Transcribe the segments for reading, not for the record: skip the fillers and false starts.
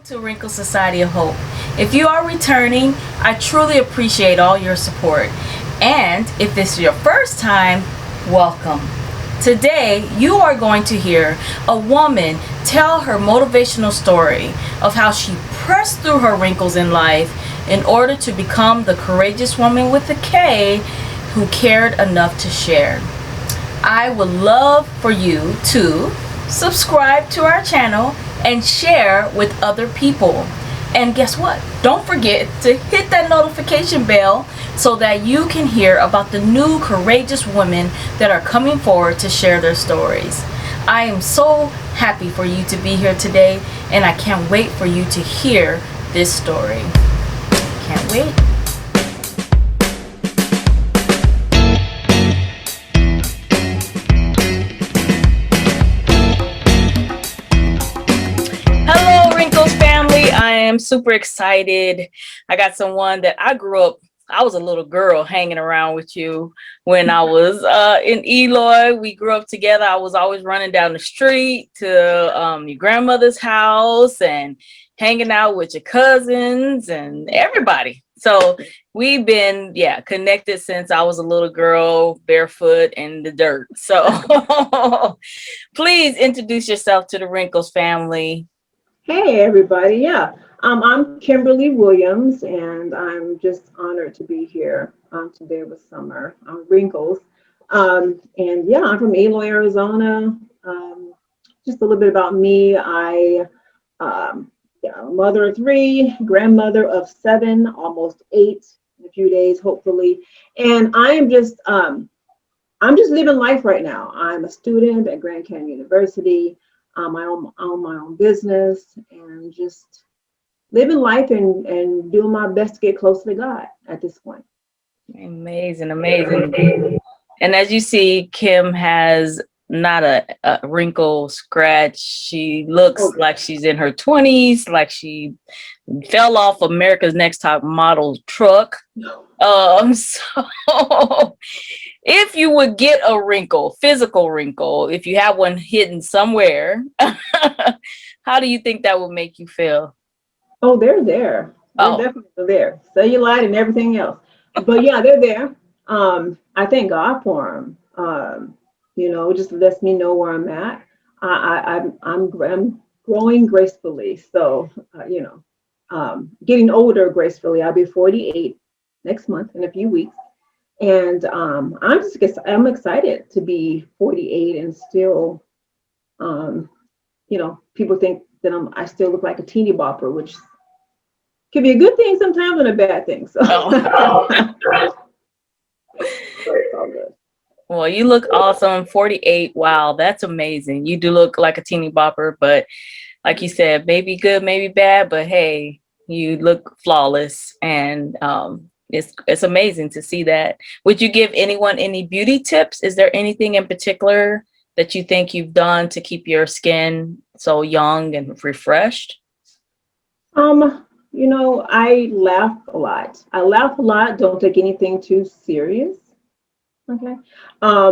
to Wrinkle Society of Hope. If you are returning, I truly appreciate all your support. And if this is your first time, welcome. Today, you are going to hear a woman tell her motivational story of how she pressed through her wrinkles in life in order to become the courageous woman with a K who cared enough to share. I would love for you to subscribe to our channel and share with other people. And guess what? Don't forget to hit that notification bell so that you can hear about the new courageous women that are coming forward to share their stories. I am so happy for you to be here today, and I can't wait for you to hear this story. Can't wait. I am super excited. I got someone that I was a little girl hanging around with you when I was in Eloy. We grew up together. I was always running down the street to your grandmother's house and hanging out with your cousins and everybody. So we've been, connected since I was a little girl, barefoot in the dirt. So please introduce yourself to the Wrinkles family. Hey, everybody. I'm Kimberly Williams, and I'm just honored to be here today with Summer Wrinkles. I'm from Eloy, Arizona. Just a little bit about me. Mother of three, grandmother of seven, almost eight in a few days, hopefully. And I'm just living life right now. I'm a student at Grand Canyon University. I own my own business and just living life and doing my best to get closer to God at this point. Amazing. And as you see, Kim has not a wrinkle scratch. She looks like she's in her 20s, like she fell off America's Next Top Model truck. So if you would get a wrinkle, physical wrinkle, if you have one hidden somewhere, how do you think that would make you feel? Oh, they're there. They're definitely there. Cellulite and everything else. But yeah, they're there. I thank God for them. It just lets me know where I'm at. I'm growing gracefully. So, getting older gracefully. I'll be 48 next month in a few weeks. And I'm excited to be 48 and still, people think that I still look like a teeny bopper, which can be a good thing sometimes and a bad thing. So it's all good. Well, you look awesome. 48. Wow, that's amazing. You do look like a teeny bopper, but like you said, maybe good, maybe bad, but hey, you look flawless, and it's amazing to see that. Would you give anyone any beauty tips? Is there anything in particular that you think you've done to keep your skin so young and refreshed? I laugh a lot. Don't take anything too serious. Okay. I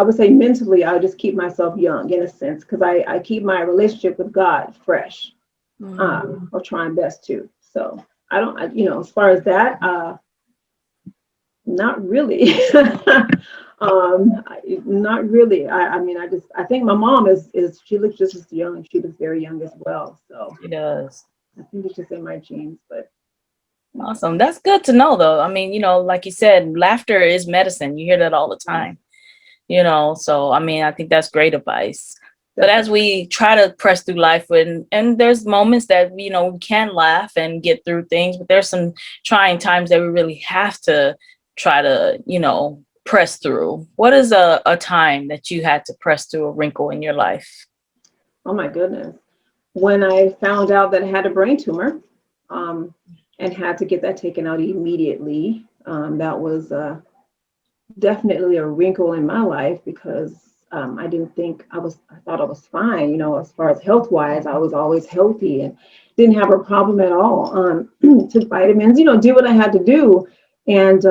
would say mentally, I just keep myself young in a sense, because I keep my relationship with God fresh, or trying best to. So as far as that, not really. Not really. I think my mom is she looks just as young. She looks very young as well. So She does. I think it's just in my genes, but. Awesome. That's good to know, though. I mean, like you said, laughter is medicine. You hear that all the time, so I think that's great advice. But as we try to press through life, and there's moments that, we can laugh and get through things, but there's some trying times that we really have to try to, press through. What is a time that you had to press through a wrinkle in your life? Oh, my goodness. When I found out that I had a brain tumor, and had to get that taken out immediately, that was definitely a wrinkle in my life, because I didn't think I thought I was fine, as far as health wise. I was always healthy and didn't have a problem at all. Took vitamins, did what I had to do. And,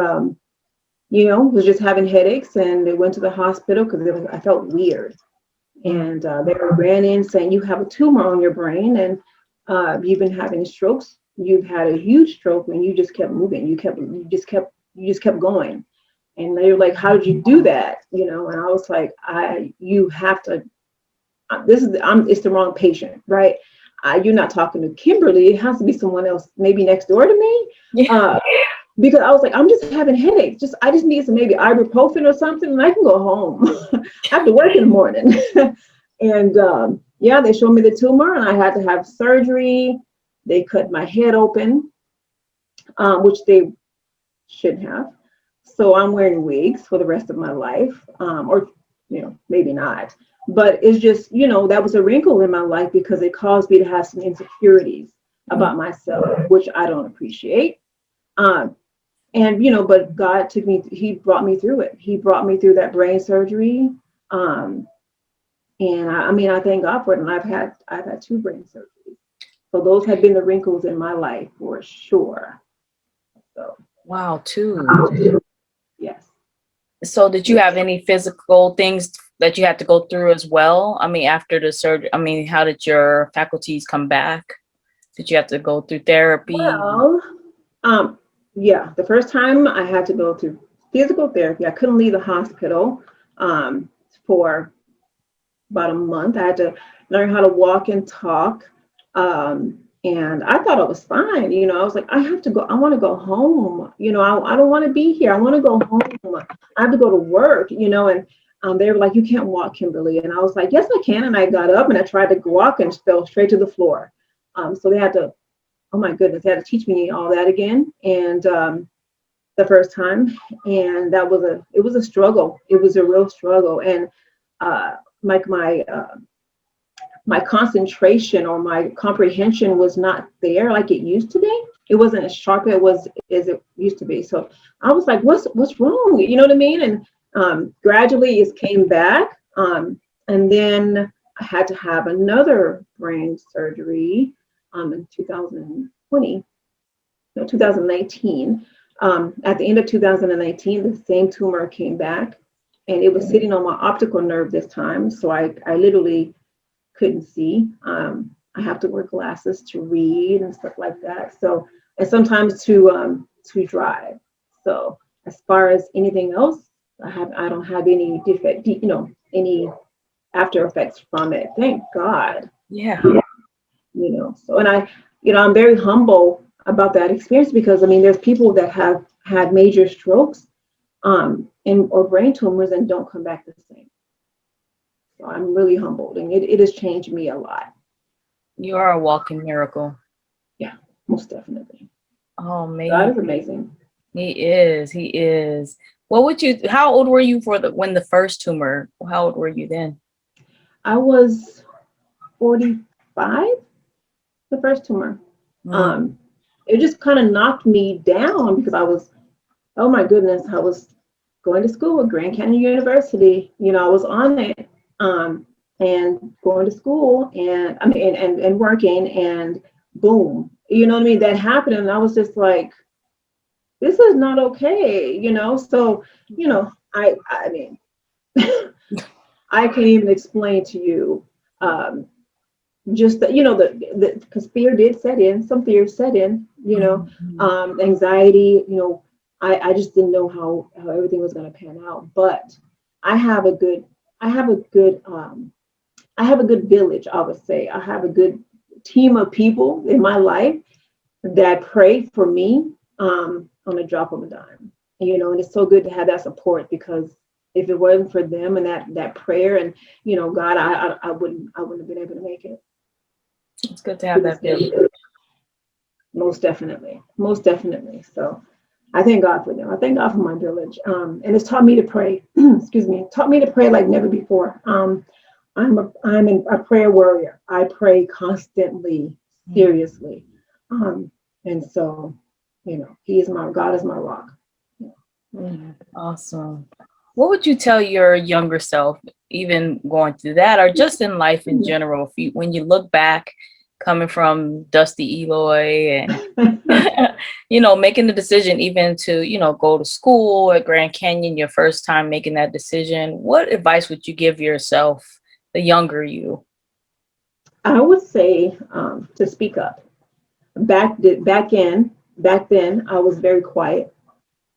was just having headaches, and they went to the hospital because I felt weird. And they ran in saying, you have a tumor on your brain, and you've been having strokes. You've had a huge stroke, and you just kept moving. You just kept going. And they were like, how did you do that? And I was like, you have to, it's the wrong patient, right? You're not talking to Kimberly. It has to be someone else, maybe next door to me. Yeah. Because I was like, I'm just having headaches. I just need some maybe ibuprofen or something, and I can go home. I have to work in the morning. And yeah, they showed me the tumor, and I had to have surgery. They cut my head open, which they shouldn't have. So I'm wearing wigs for the rest of my life, or maybe not. But it's just, that was a wrinkle in my life because it caused me to have some insecurities about myself, which I don't appreciate. And, but God took me, he brought me through it. He brought me through that brain surgery. And I thank God for it. And I've had 2 brain surgeries. So those have been the wrinkles in my life for sure. So. Wow, 2. Yes. So did you have any physical things that you had to go through as well? After the surgery, how did your faculties come back? Did you have to go through therapy? Well, yeah, the first time I had to go through physical therapy. I couldn't leave the hospital for about a month. I had to learn how to walk and talk. And I thought it was fine. I was like, I have to go. I want to go home. I don't want to be here. I want to go home. I have to go to work, and they were like, you can't walk, Kimberly. And I was like, yes, I can. And I got up and I tried to walk and fell straight to the floor. So they had to, oh my goodness, they had to teach me all that again. And the first time. And it was a struggle. It was a real struggle. And my concentration or my comprehension was not there like it used to be. It wasn't as sharp as it used to be. So I was like, what's wrong? You know what I mean? And gradually it came back. And then I had to have another brain surgery in 2019. At the end of 2019, the same tumor came back, and it was sitting on my optical nerve this time. So I literally couldn't see. I have to wear glasses to read and stuff like that. So, and sometimes to drive. So as far as anything else, I don't have any defect, any after effects from it. Thank God. Yeah. So, and I'm very humble about that experience because there's people that have had major strokes or brain tumors and don't come back the same. So I'm really humbled, and it has changed me a lot. You are a walking miracle. Yeah, most definitely. Oh man, God is amazing. He is. He is. How old were you when the first tumor? How old were you then? I was 45. The first tumor. It just kind of knocked me down because oh my goodness, I was going to school at Grand Canyon University. I was on it. And going to school and working, and boom, that happened. And I was just like, this is not okay, So, I mean, I can't even explain to you, just that, because fear did set in, some fear set in, anxiety, I just didn't know how everything was going to pan out. But I have a good village, I would say. I have a good team of people in my life that pray for me on a drop of a dime. And it's so good to have that support, because if it wasn't for them and that prayer and, God, I wouldn't have been able to make it. It's good to have that village. Most definitely. Most definitely. So I thank God for them. I thank God for my village. And it's taught me to pray. Excuse me. Taught me to pray like never before. I'm a prayer warrior. I pray constantly, seriously. And so, God is my rock. Awesome. What would you tell your younger self, even going through that, or just in life in general, when you look back, coming from Dusty Eloy and, making the decision even to, go to school at Grand Canyon, your first time making that decision, what advice would you give yourself the younger you? I would say to speak up. Back then, I was very quiet.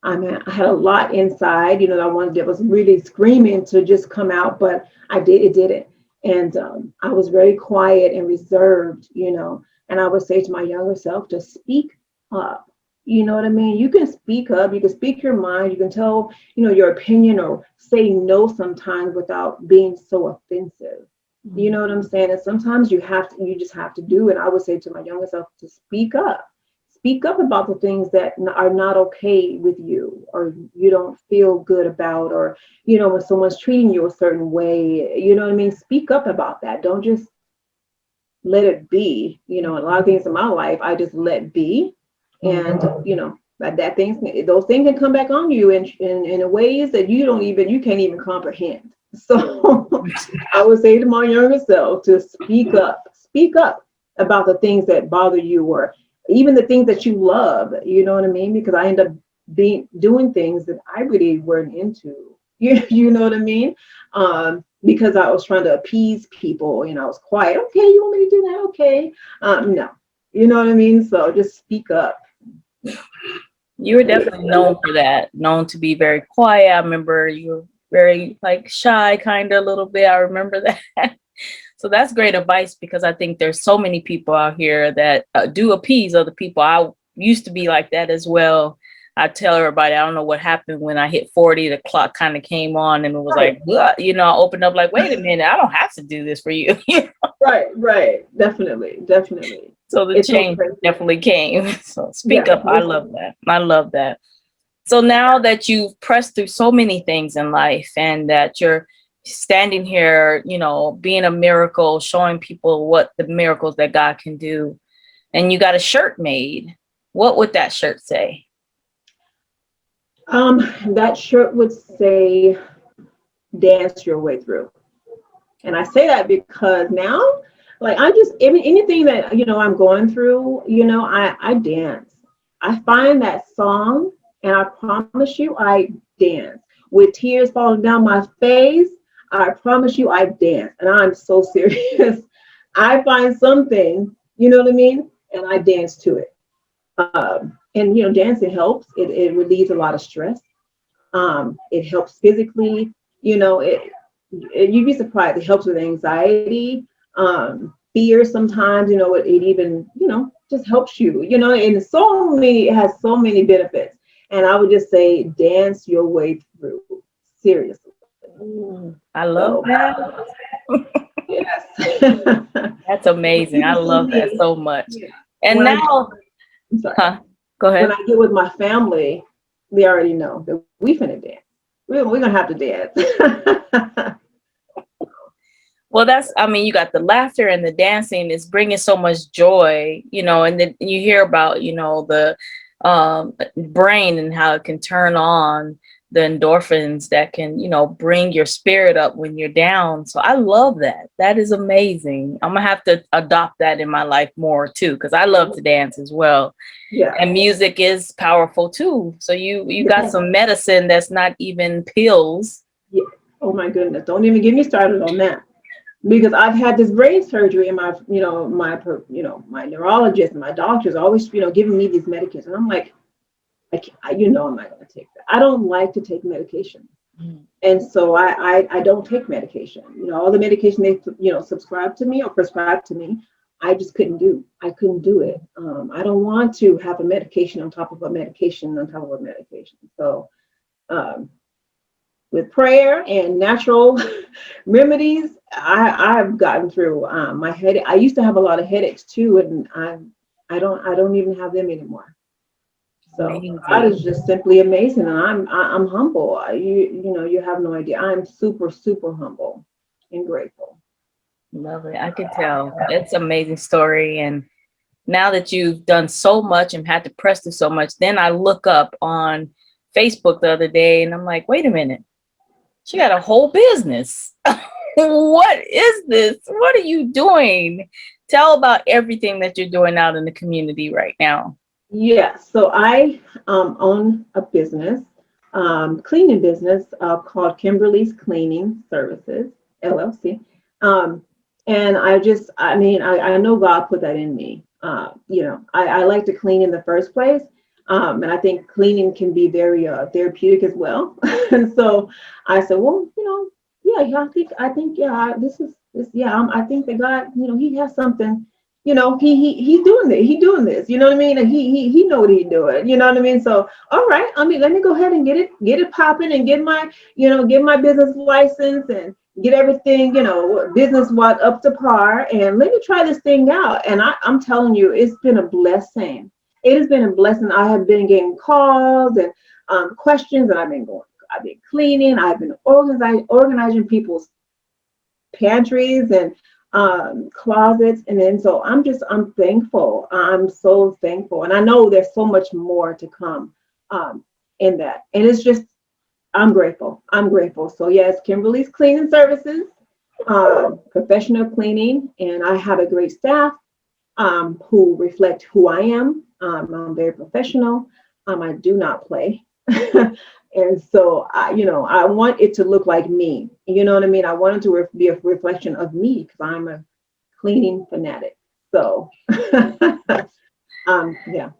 I mean, I had a lot inside, that was really screaming to just come out, but it didn't. And I was very quiet and reserved, and I would say to my younger self to speak up. You know what I mean? You can speak up, you can speak your mind, you can tell, your opinion or say no sometimes without being so offensive. You know what I'm saying? And sometimes you just have to do it. I would say to my younger self to speak up. Speak up about the things that are not okay with you, or you don't feel good about, or, when someone's treating you a certain way, you know what I mean? Speak up about that. Don't just let it be. A lot of things in my life, I just let be. And, those things can come back on you in ways that you can't even comprehend. So I would say to my younger self to speak up about the things that bother you, or even the things that you love, you know what I mean? Because I end up doing things that I really weren't into, you know what I mean? Because I was trying to appease people, I was quiet. Okay, you want me to do that? Okay. No, you know what I mean? So just speak up. You were definitely known for that, known to be very quiet. I remember you were very shy, kind of a little bit. I remember that. So that's great advice, because I think there's so many people out here that do appease other people. I used to be like that as well. I tell everybody, I don't know what happened when I hit 40, the clock kind of came on and it was right. I opened up like, wait a minute, I don't have to do this for you. Right. Definitely. So the change definitely came. So speak up. I love that. So now that you've pressed through so many things in life and that you're standing here, being a miracle, showing people what the miracles that God can do, and you got a shirt made, what would that shirt say? That shirt would say, dance your way through. And I say that because now, anything that, I'm going through, I dance. I find that song and I promise you, I dance. With tears falling down my face, I promise you, I dance. And I'm so serious. I find something, you know what I mean? And I dance to it. And dancing helps. It relieves a lot of stress. It helps physically. You'd be surprised. It helps with anxiety, fear. Sometimes, it even, just helps you. And it has so many benefits. And I would just say, dance your way through. Seriously. I love that. Yes. That's amazing. I love that so much. Yeah. And now, I'm sorry. Go ahead. When I get with my family, they already know that we finna dance. We're gonna have to dance. Well, you got the laughter and the dancing is bringing so much joy, and then you hear about, the brain and how it can turn on the endorphins that can, bring your spirit up when you're down. So I love that. That is amazing. I'm gonna have to adopt that in my life more too, because I love to dance as well. Yeah. And music is powerful too. So you got some medicine that's not even pills. Yeah. Oh my goodness. Don't even get me started on that. Because I've had this brain surgery, and my neurologist and my doctors always, giving me these medications. And I'm like, I'm not going to take that. I don't like to take medication. And so I don't take medication. All the medication they, subscribe to me or prescribe to me, I just couldn't do. I couldn't do it. I don't want to have a medication on top of a medication on top of a medication. So with prayer and natural remedies, I've gotten through my headache. I used to have a lot of headaches too, and I don't even have them anymore. So God is just simply amazing, and I'm humble. You have no idea. I'm super, super humble and grateful. Love it. I can tell. It's an amazing story. And now that you've done so much and had to press through so much, then I look up on Facebook the other day and I'm like, wait a minute. She got a whole business. What is this? What are you doing? Tell about everything that you're doing out in the community right now. Yeah, so I own a business, cleaning business called Kimberly's Cleaning Services, LLC. And I know God put that in me. I like to clean in the first place. And I think cleaning can be very therapeutic as well. And so I said, well, yeah, yeah, I think that God, he has something, he's doing this, you know what I mean? And he know what he's doing, you know what I mean? So, all right, let me go ahead and get it popping and get my business license and get everything, business wise up to par, and let me try this thing out. And I'm telling you, it's been a blessing. It has been a blessing. I have been getting calls and questions, and I've been cleaning. I've been organizing people's pantries and closets, and then so I'm thankful. I'm so thankful, and I know there's so much more to come in that. And it's just I'm grateful. I'm grateful. So yes, Kimberly's Cleaning Services, professional cleaning, and I have a great staff who reflect who I am. I'm very professional. I do not play. And so, I want it to look like me. You know what I mean? I want it to be a reflection of me because I'm a cleaning fanatic. So, yeah,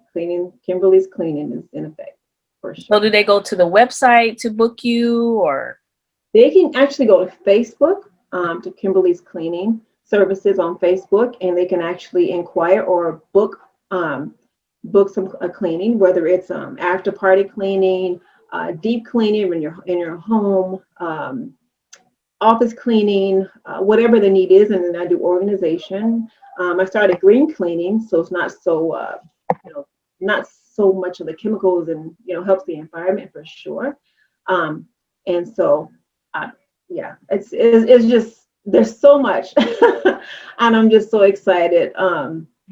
Kimberly's Cleaning is in effect for sure. So do they go to the website to book you, or? They can actually go to Facebook, to Kimberly's Cleaning Services on Facebook, and they can actually inquire or book some cleaning, whether it's after party cleaning, deep cleaning in your home, office cleaning, whatever the need is. And then I do organization. I started green cleaning, so it's not so not so much of the chemicals, and helps the environment for sure. And so yeah, it's just there's so much, and I'm just so excited.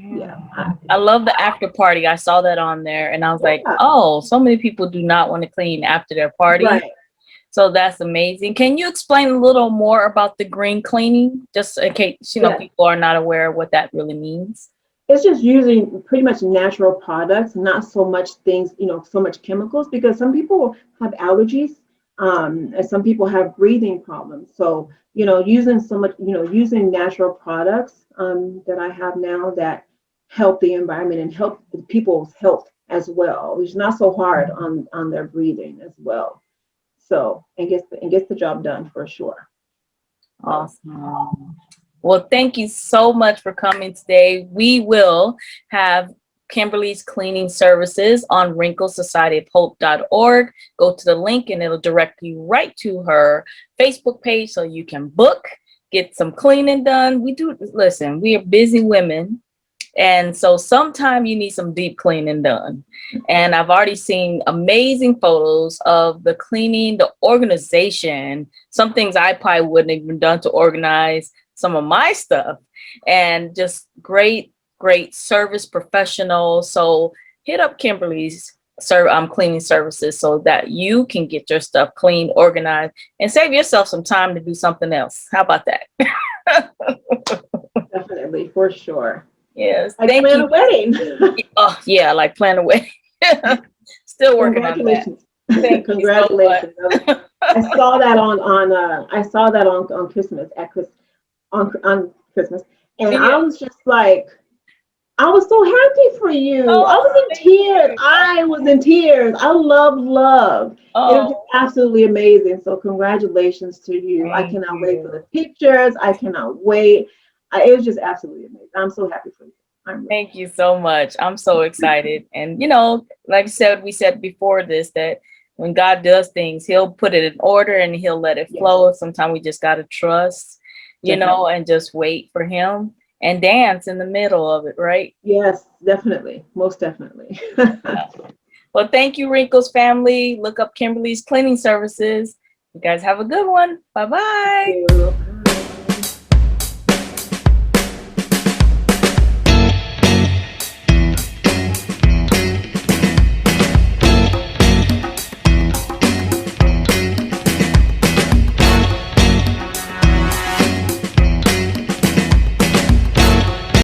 Yeah, I love the after party. I saw that on there, and I was like, oh, so many people do not want to clean after their party. Right. So that's amazing. Can you explain a little more about the green cleaning, just in case people are not aware of what that really means? It's just using pretty much natural products, not so much things, so much chemicals, because some people have allergies, and some people have breathing problems. So, using natural products that I have now that help the environment and help the people's health as well, which is not so hard on their breathing as well. So, and gets the job done for sure. Awesome. Well, thank you so much for coming today. We will have Kimberly's Cleaning Services on wrinklesocietyofhope.org. Go to the link and it'll direct you right to her Facebook page so you can book, get some cleaning done. Listen, we are busy women. And so sometimes you need some deep cleaning done. And I've already seen amazing photos of the cleaning, the organization, some things I probably wouldn't have even done to organize some of my stuff, and just great service professional. So hit up Kimberly's cleaning services so that you can get your stuff clean, organized, and save yourself some time to do something else. How about that? Definitely, for sure. Yes. Like plan a wedding. Oh yeah, like plan a wedding. Still working on that. Congratulations. So I saw that on Christmas on Christmas, and I was just like, I was so happy for you. I was in tears. I was in tears. I love. It was just absolutely amazing. So congratulations to you. I cannot wait for the pictures. I cannot wait. It was just absolutely amazing. I'm so happy for you. Thank you so much. I'm so excited. And like we said before this, that when God does things, he'll put it in order and he'll let it flow. Sometimes we just got to trust, and just wait for him and dance in the middle of it, right? Yes, definitely. Most definitely. Yeah. Well, thank you, Wrinkles family. Look up Kimberly's Cleaning Services. You guys have a good one. Bye-bye.